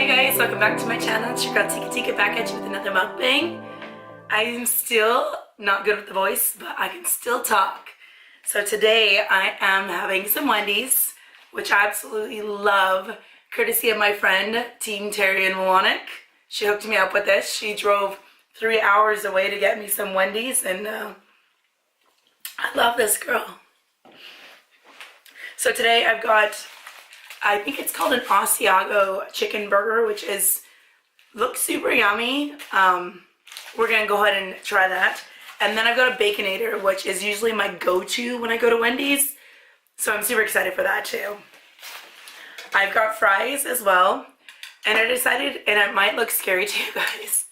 Hi guys, welcome back to my channel. It's your girl Tika Tikah back at you with another mukbang. I'm still not good with the voice, but I can still talk. So today I am having some Wendy's, which I absolutely love, courtesy of my friend Team Terry and Warnick. She hooked me up with this. She drove 3 hours away to get me some Wendy's, and I love this girl. So today I've got, I think it's called an Asiago chicken burger, which looks super yummy. We're gonna go ahead and try that. And then I've got a Baconator, which is usually my go-to when I go to Wendy's. So I'm super excited for that too. I've got fries as well. And I decided, and it might look scary to you guys,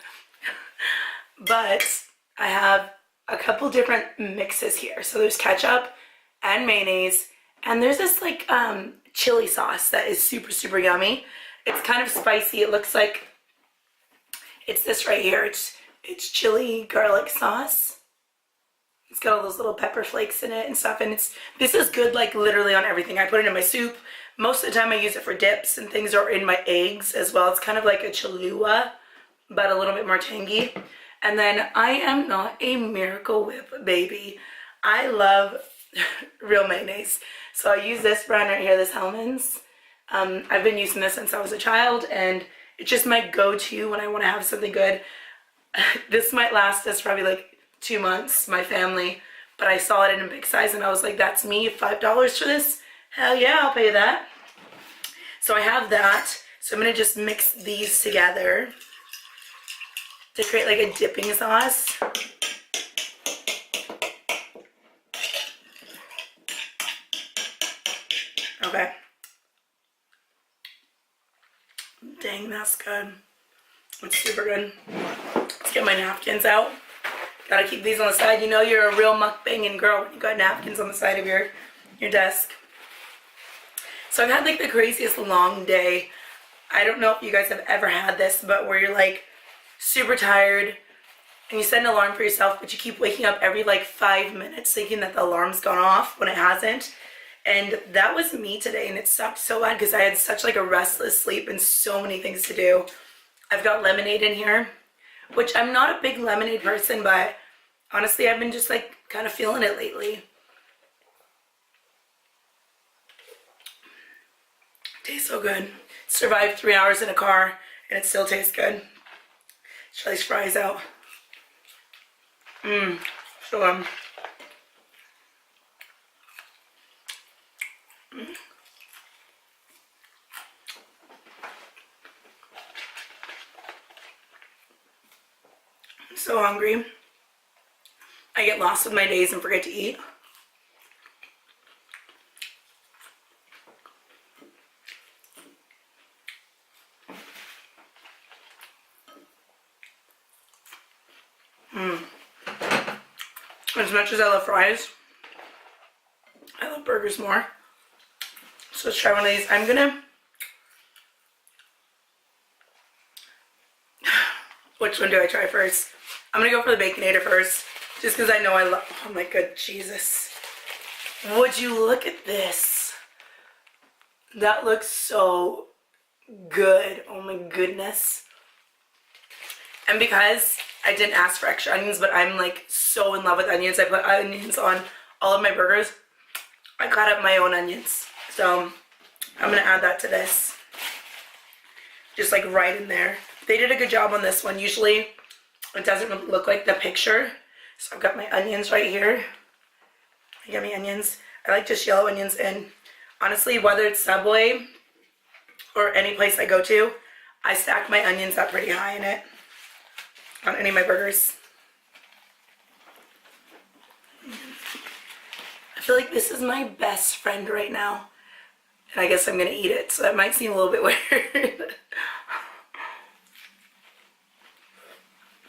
but I have a couple different mixes here. So there's ketchup and mayonnaise, and there's this like chili sauce that is super, super yummy. It's kind of spicy. It looks like it's this right here. It's chili garlic sauce. It's got all those little pepper flakes in it and stuff, and this is good like literally on everything. I put it in my soup. Most of the time I use it for dips and things, or in my eggs as well. It's kind of like a Cholula, but a little bit more tangy. And then I am not a Miracle Whip baby. I love real mayonnaise. So I use this brand right here, this Hellmann's. I've been using this since I was a child, and it's just my go-to when I want to have something good. This might last us probably like 2 months, my family, but I saw it in a big size and I was like, that's me, $5 for this? Hell yeah, I'll pay that. So I have that. So I'm gonna just mix these together to create like a dipping sauce. Okay. Dang, that's good. It's super good. Let's get my napkins out. Gotta keep these on the side. You know you're a real mukbanging girl when you got napkins on the side of your desk. So I've had like the craziest long day. I don't know if you guys have ever had this, but where you're like super tired and you set an alarm for yourself, but you keep waking up every like 5 minutes thinking that the alarm's gone off when it hasn't. And that was me today, and it sucked so bad because I had such like a restless sleep and so many things to do. I've got lemonade in here, which I'm not a big lemonade person, but honestly I've been just like kind of feeling it lately. Tastes so good. Survived 3 hours in a car and it still tastes good. Let's try these fries out. So I'm so hungry. I get lost with my days and forget to eat. As much as I love fries, I love burgers more. So let's try one of these. I'm gonna... Which one do I try first? I'm gonna go for the Baconator first, just because I know I love... Oh my good Jesus. Would you look at this? That looks so good. Oh my goodness. And because I didn't ask for extra onions, but I'm like so in love with onions, I put onions on all of my burgers. I cut up my own onions. So I'm gonna add that to this. Just like right in there. They did a good job on this one. Usually it doesn't look like the picture. So I've got my onions right here. I got my onions. I like just yellow onions, and honestly, whether it's Subway or any place I go to, I stack my onions up pretty high in it on any of my burgers. I feel like this is my best friend right now. And I guess I'm gonna eat it, so that might seem a little bit weird.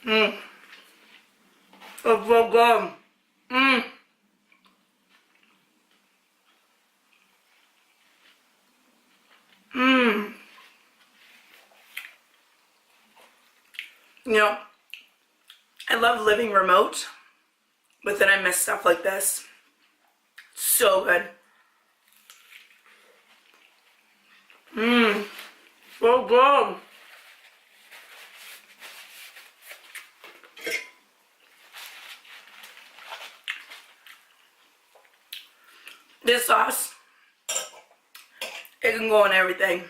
It's so good. You know, I love living remote, but then I miss stuff like this. So good. So good. This sauce, it can go on everything.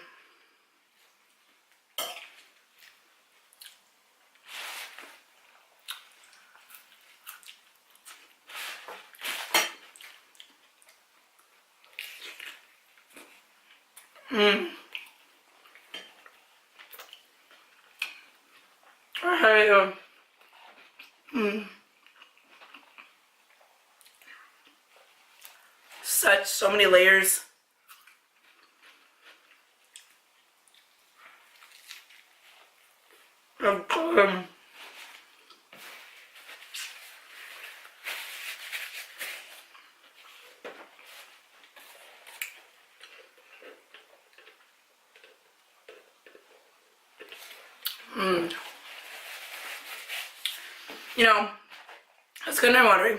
So many layers. You know, I was kind of wondering,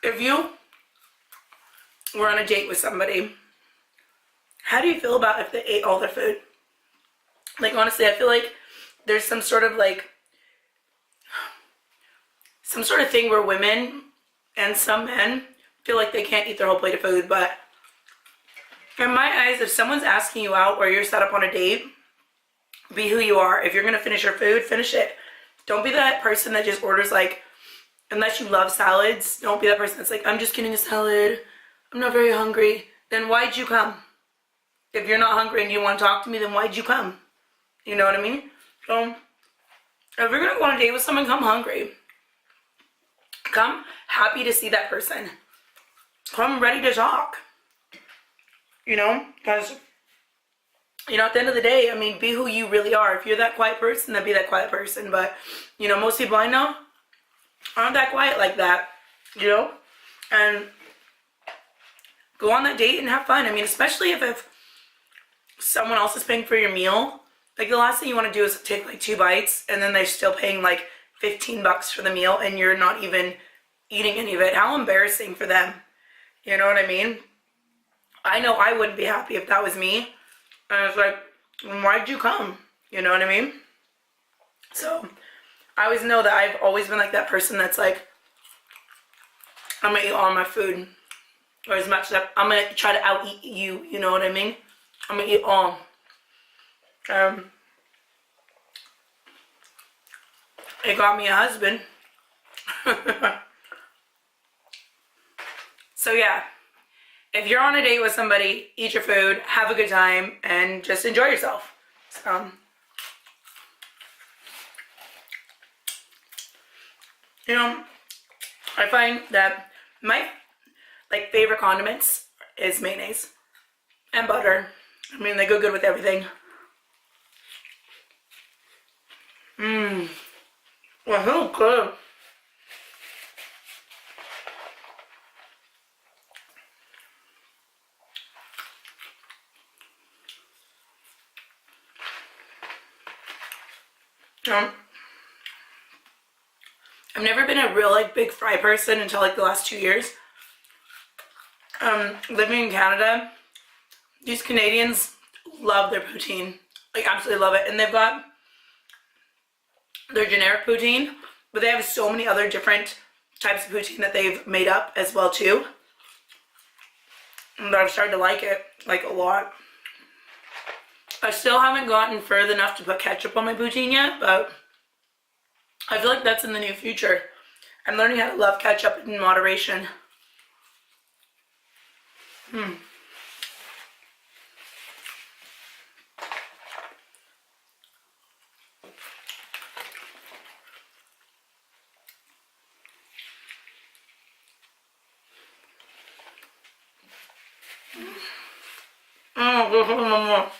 if you were on a date with somebody, how do you feel about if they ate all their food? Like, honestly, I feel like there's some sort of thing where women and some men feel like they can't eat their whole plate of food. But in my eyes, if someone's asking you out or you're set up on a date, be who you are. If you're gonna finish your food, finish it. Don't be that person that just orders, like, unless you love salads, don't be that person that's like, I'm just getting a salad, I'm not very hungry. Then why'd you come? If you're not hungry and you want to talk to me, then why'd you come? You know what I mean? So, if you're gonna go on a date with someone, come hungry. Come happy to see that person. Come ready to talk. You know? Because, you know, at the end of the day, I mean, be who you really are. If you're that quiet person, then be that quiet person. But, you know, most people I know aren't that quiet like that. You know? And go on that date and have fun. I mean, especially if someone else is paying for your meal. Like, the last thing you want to do is take, like, 2 bites, and then they're still paying, like, $15 for the meal, and you're not even eating any of it. How embarrassing for them. You know what I mean? I know I wouldn't be happy if that was me. And it's like, why'd you come? You know what I mean? So, I always know that I've always been like that person that's like, I'm gonna eat all my food. Or as much as I'm gonna try to out-eat you, you know what I mean? I'm gonna eat all. It got me a husband. So yeah, if you're on a date with somebody, eat your food, have a good time, and just enjoy yourself. So, you know, I find that my favorite condiments is mayonnaise and butter. I mean, they go good with everything. Well, so good. I've never been a real big fry person until the last 2 years. Living in Canada, these Canadians love their poutine, absolutely love it, and they've got their generic poutine, but they have so many other different types of poutine that they've made up as well too, and I've started to like it a lot. I still haven't gotten further enough to put ketchup on my poutine yet, but I feel like that's in the near future. I'm learning how to love ketchup in moderation. Oh, go for one more.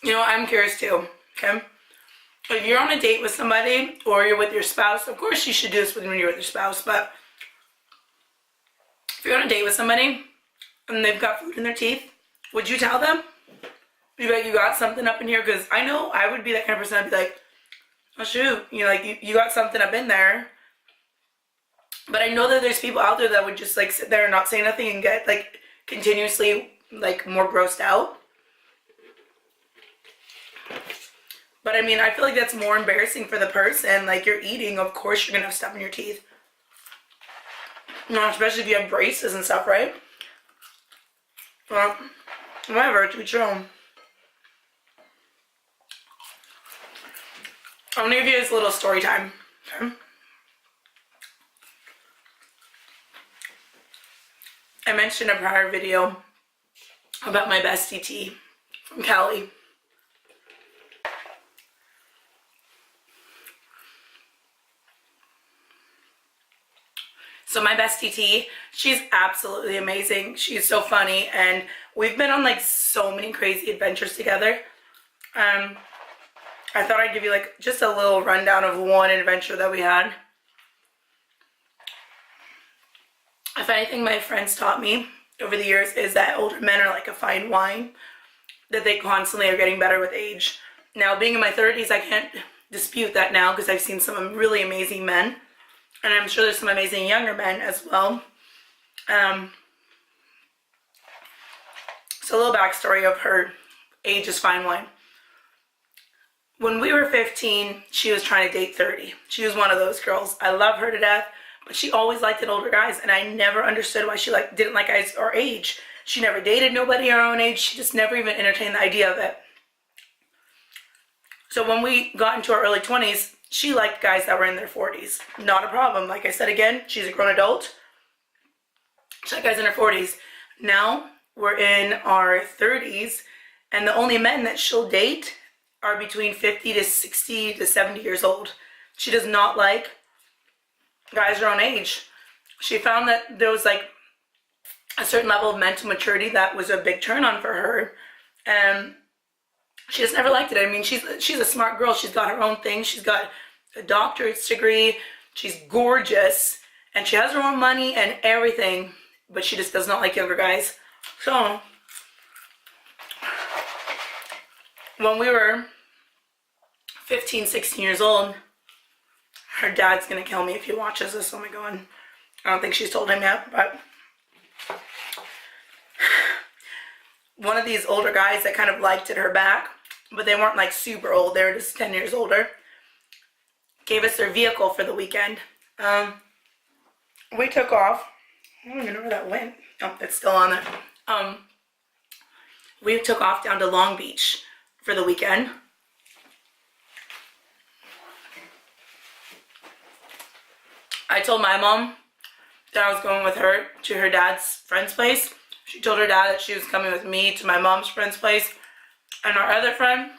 You know, I'm curious too, okay? If you're on a date with somebody or you're with your spouse, of course you should do this when you're with your spouse, but if you're on a date with somebody and they've got food in their teeth, would you tell them? Be like, you got something up in here? Because I know I would be that kind of person. I'd be like, oh shoot, you know, you got something up in there. But I know that there's people out there that would just sit there and not say nothing and get continuously more grossed out. But I mean, I feel like that's more embarrassing for the person. Like, you're eating, of course you're gonna have stuff in your teeth. You know, especially if you have braces and stuff, right? Well, whatever, to each your own. I'm gonna give you this little story time. Okay? I mentioned in a prior video about my bestie T from Cali. So my bestie T, she's absolutely amazing. She's so funny, and we've been on like so many crazy adventures together. I thought I'd give you like just a little rundown of one adventure that we had. If anything my friends taught me over the years is that older men are like a fine wine, that they constantly are getting better with age. Now, being in my 30s, I can't dispute that now because I've seen some really amazing men, and I'm sure there's some amazing younger men as well. So a little backstory of her age is fine wine. When we were 15, she was trying to date 30. She was one of those girls. I love her to death, but she always liked older guys, and I never understood why she didn't like guys our age. She never dated nobody our own age. She just never even entertained the idea of it. So when we got into our early 20s, she liked guys that were in their 40s. Not a problem. Like I said again, she's a grown adult. She liked guys in her 40s. Now we're in our 30s, and the only men that she'll date are between 50 to 60 to 70 years old. She does not like guys her own age. She found that there was like a certain level of mental maturity that was a big turn on for her, and she just never liked it. I mean, she's a smart girl. She's got her own thing. She's got a doctorate's degree. She's gorgeous, and she has her own money and everything, but she just does not like younger guys. So when we were 15, 16 years old, her dad's gonna kill me if he watches this. Oh my god. I don't think she's told him yet, but one of these older guys that kind of liked her back, but they weren't like super old, they were just 10 years older, gave us their vehicle for the weekend. We took off. I don't even know where that went. Oh, it's still on there. We took off down to Long Beach for the weekend. I told my mom that I was going with her to her dad's friend's place. She told her dad that she was coming with me to my mom's friend's place. And our other friend,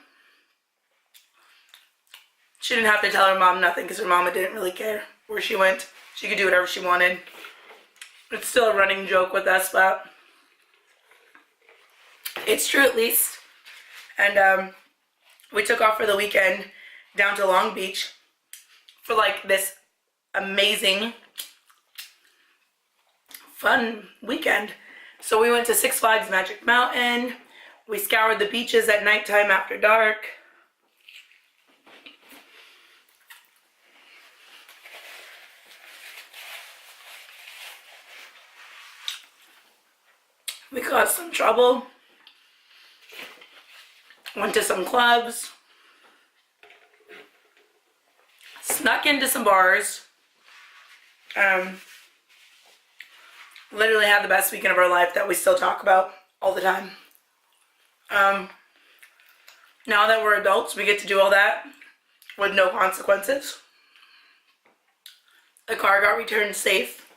she didn't have to tell her mom nothing because her mama didn't really care where she went. She could do whatever she wanted. It's still a running joke with us, but it's true at least. And we took off for the weekend down to Long Beach for like this amazing fun weekend. So we went to Six Flags Magic Mountain. We scoured the beaches at nighttime after dark. We caused some trouble. Went to some clubs. Snuck into some bars. Literally had the best weekend of our life that we still talk about all the time. Now that we're adults, we get to do all that with no consequences. The car got returned safe.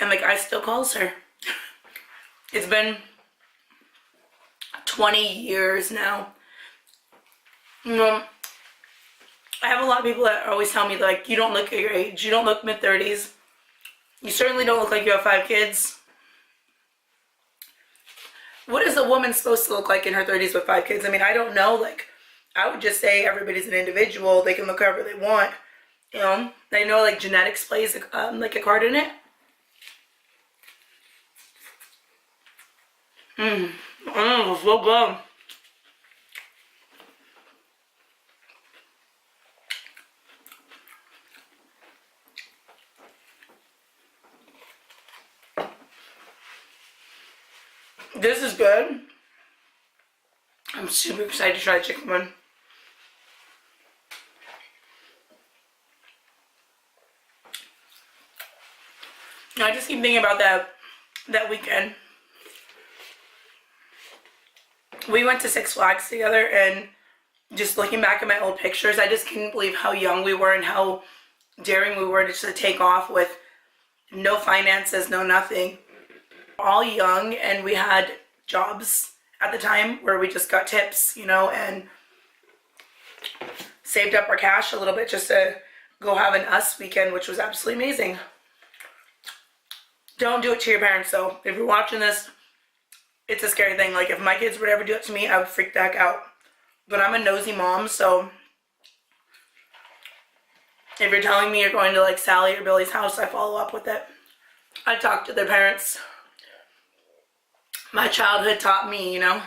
And the guy still calls her. It's been 20 years now. I have a lot of people that always tell me, like, you don't look at your age. You don't look mid-30s. You certainly don't look like you have 5 kids. What is a woman supposed to look like in her 30s with 5 kids? I mean, I don't know. Like, I would just say everybody's an individual. They can look however they want. You know? I know, like, genetics plays, like, a card in it. It's so good. This is good. I'm super excited to try the chicken one. I just keep thinking about that weekend. We went to Six Flags together, and just looking back at my old pictures, I just couldn't believe how young we were and how daring we were just to take off with no finances, no nothing. All young, and we had jobs at the time where we just got tips, you know, and saved up our cash a little bit just to go have an us weekend, which was absolutely amazing. Don't do it to your parents, though. If you're watching this, it's a scary thing. Like, if my kids would ever do it to me, I would freak the heck out. But I'm a nosy mom, so if you're telling me you're going to, like, Sally or Billy's house, I follow up with it. I talk to their parents. My childhood taught me, you know.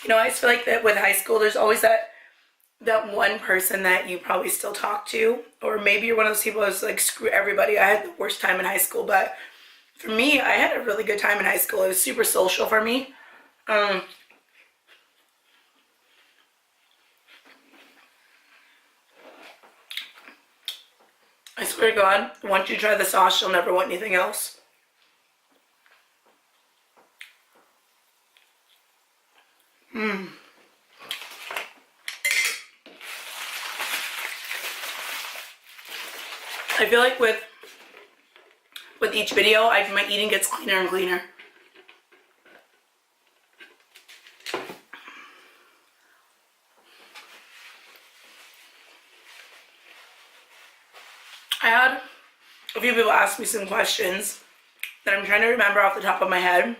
You know, I just feel like that with high school, there's always that one person that you probably still talk to, or maybe you're one of those people who's like, screw everybody. I had the worst time in high school, but for me, I had a really good time in high school. It was super social for me. I swear to God, once you try the sauce, you'll never want anything else. I feel like with each video, my eating gets cleaner and cleaner. I had a few people ask me some questions that I'm trying to remember off the top of my head.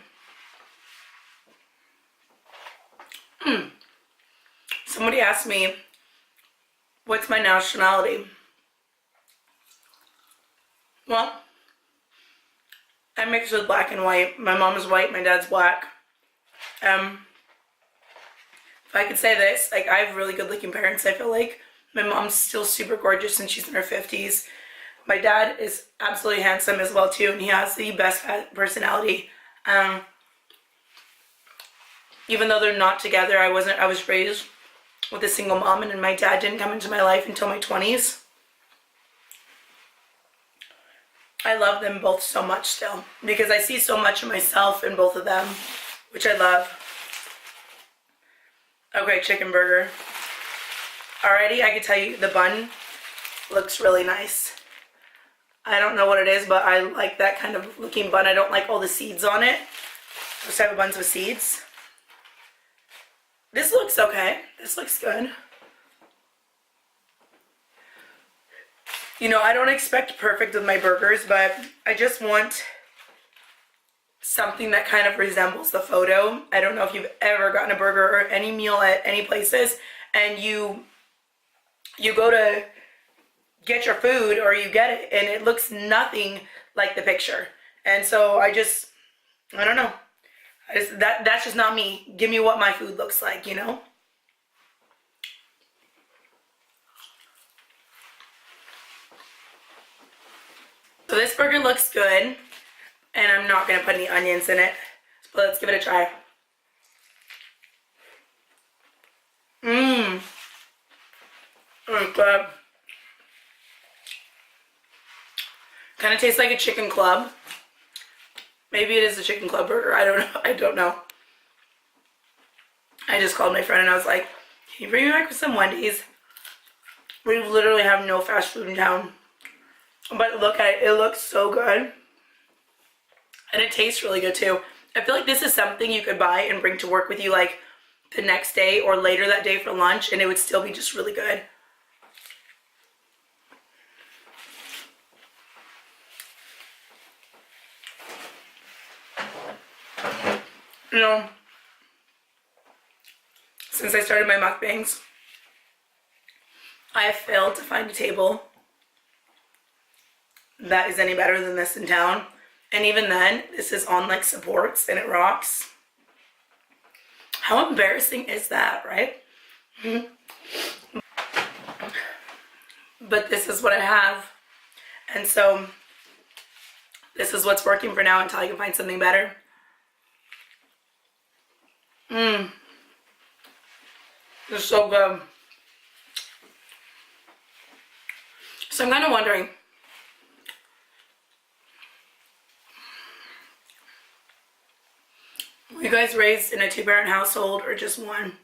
Somebody asked me, what's my nationality? Well, I'm mixed with black and white. My mom is white, my dad's black. If I could say this, like, I have really good looking parents, I feel like. My mom's still super gorgeous and she's in her 50s. My dad is absolutely handsome as well too, and he has the best personality. Even though they're not together, I was raised with a single mom, and my dad didn't come into my life until my 20s. I love them both so much still, because I see so much of myself in both of them, which I love. Okay, chicken burger. Already, I can tell you the bun looks really nice. I don't know what it is, but I like that kind of looking bun. I don't like all the seeds on it. Those type of buns with seeds. This looks okay. This looks good. You know, I don't expect perfect with my burgers, but I just want something that kind of resembles the photo. I don't know if you've ever gotten a burger or any meal at any places, and you go to get your food, or you get it, and it looks nothing like the picture. And so I don't know. That's just not me. Give me what my food looks like, you know? So this burger looks good, and I'm not going to put any onions in it, but let's give it a try. Oh, good. Kind of tastes like a chicken club. Maybe it is a chicken club burger. I don't know. I don't know. I just called my friend and I was like, can you bring me back with some Wendy's? We literally have no fast food in town. But look at it. It looks so good. And it tastes really good too. I feel like this is something you could buy and bring to work with you like the next day or later that day for lunch, and it would still be just really good. You know, since I started my mukbangs, I have failed to find a table that is any better than this in town. And even then, this is on like supports and it rocks. How embarrassing is that, right? But this is what I have. And so this is what's working for now until I can find something better. Mmm. This is so good. So I'm kind of wondering, were you guys raised in a 2-parent household or just one?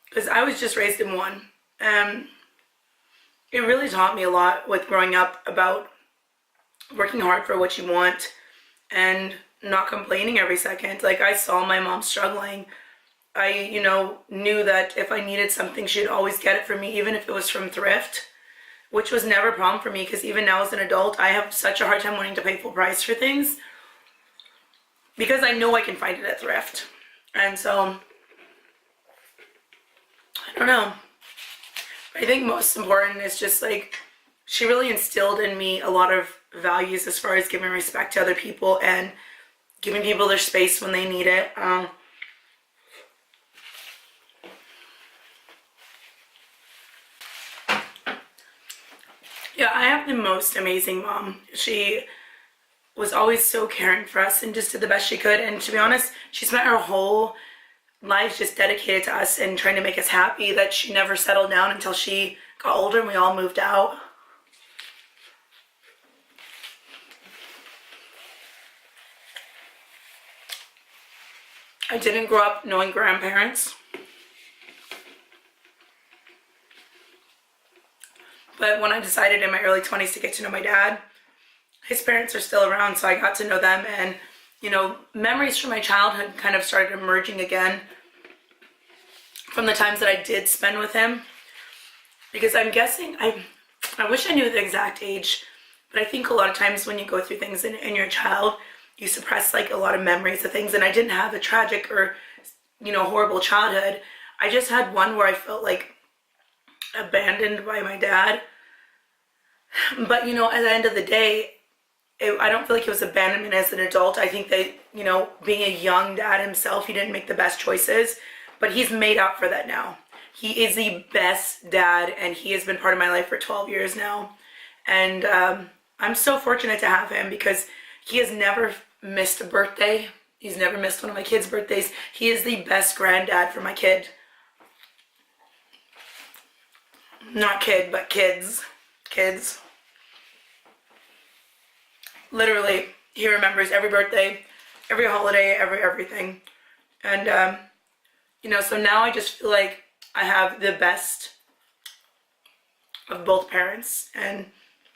Because I was just raised in one. It really taught me a lot with growing up about working hard for what you want and not complaining every second. Like, I saw my mom struggling. I, you know, knew that if I needed something, she'd always get it for me, even if it was from thrift, which was never a problem for me, because even now as an adult, I have such a hard time wanting to pay full price for things because I know I can find it at thrift. And so, I don't know. I think most important is just like, she really instilled in me a lot of values as far as giving respect to other people and giving people their space when they need it. Yeah, I have the most amazing mom. She was always so caring for us and just did the best she could. And to be honest, she spent her whole life just dedicated to us and trying to make us happy, that she never settled down until she got older and we all moved out. I didn't grow up knowing grandparents. But when I decided in my early 20s to get to know my dad, his parents are still around, so I got to know them, and, you know, memories from my childhood kind of started emerging again from the times that I did spend with him. Because I'm guessing, I wish I knew the exact age, but I think a lot of times when you go through things in your child, you suppress like a lot of memories of things. And I didn't have a tragic or, you know, horrible childhood. I just had one where I felt like abandoned by my dad. But, you know, at the end of the day, I don't feel like it was abandonment as an adult. I think that, you know, being a young dad himself, he didn't make the best choices, but he's made up for that now. He is the best dad, and he has been part of my life for 12 years now. And I'm so fortunate to have him because he has never missed a birthday. He's never missed one of my kids' birthdays. He is the best granddad for my kid. Not kid, but kids. Kids. Literally, he remembers every birthday, every holiday, everything. And, you know, so now I just feel like I have the best of both parents. And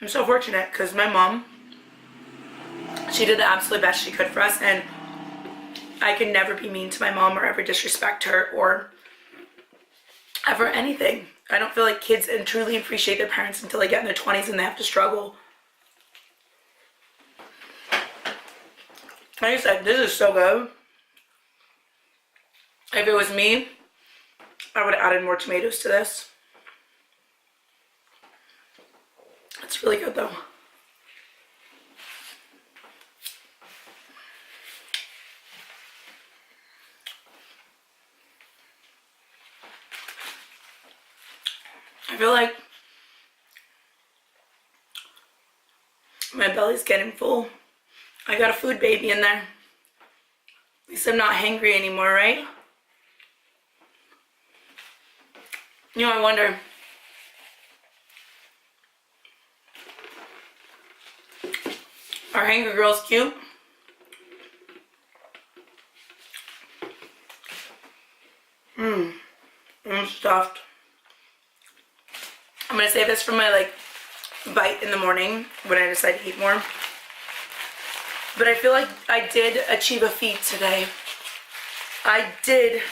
I'm so fortunate because my mom, she did the absolute best she could for us. And I could never be mean to my mom or ever disrespect her or ever anything. I don't feel like kids truly appreciate their parents until they get in their 20s and they have to struggle. Like I said, this is so good. If it was me, I would have added more tomatoes to this. It's really good though. I feel like my belly's getting full. I got a food baby in there. At least I'm not hangry anymore, right? You know, I wonder, are hangry girls cute? I'm stuffed. I'm gonna save this for my like bite in the morning when I decide to eat more. But I feel like I did achieve a feat today. I did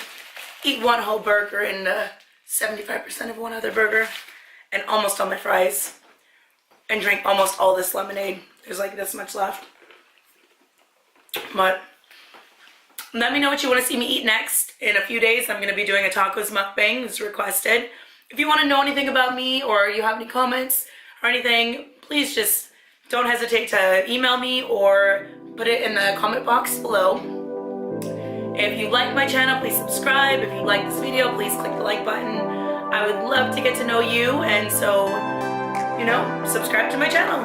eat one whole burger and 75% of one other burger and almost all my fries and drank almost all this lemonade. There's like this much left. But let me know what you want to see me eat next. In a few days, I'm going to be doing a tacos mukbang as requested. If you want to know anything about me or you have any comments or anything, please just don't hesitate to email me or put it in the comment box below. If you like my channel, please subscribe. If you like this video, please click the like button. I would love to get to know you, and so, you know, subscribe to my channel.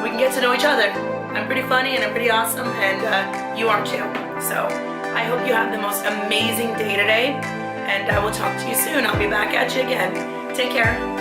We can get to know each other. I'm pretty funny and I'm pretty awesome, and you are too. So I hope you have the most amazing day today, and I will talk to you soon. I'll be back at you again. Take care.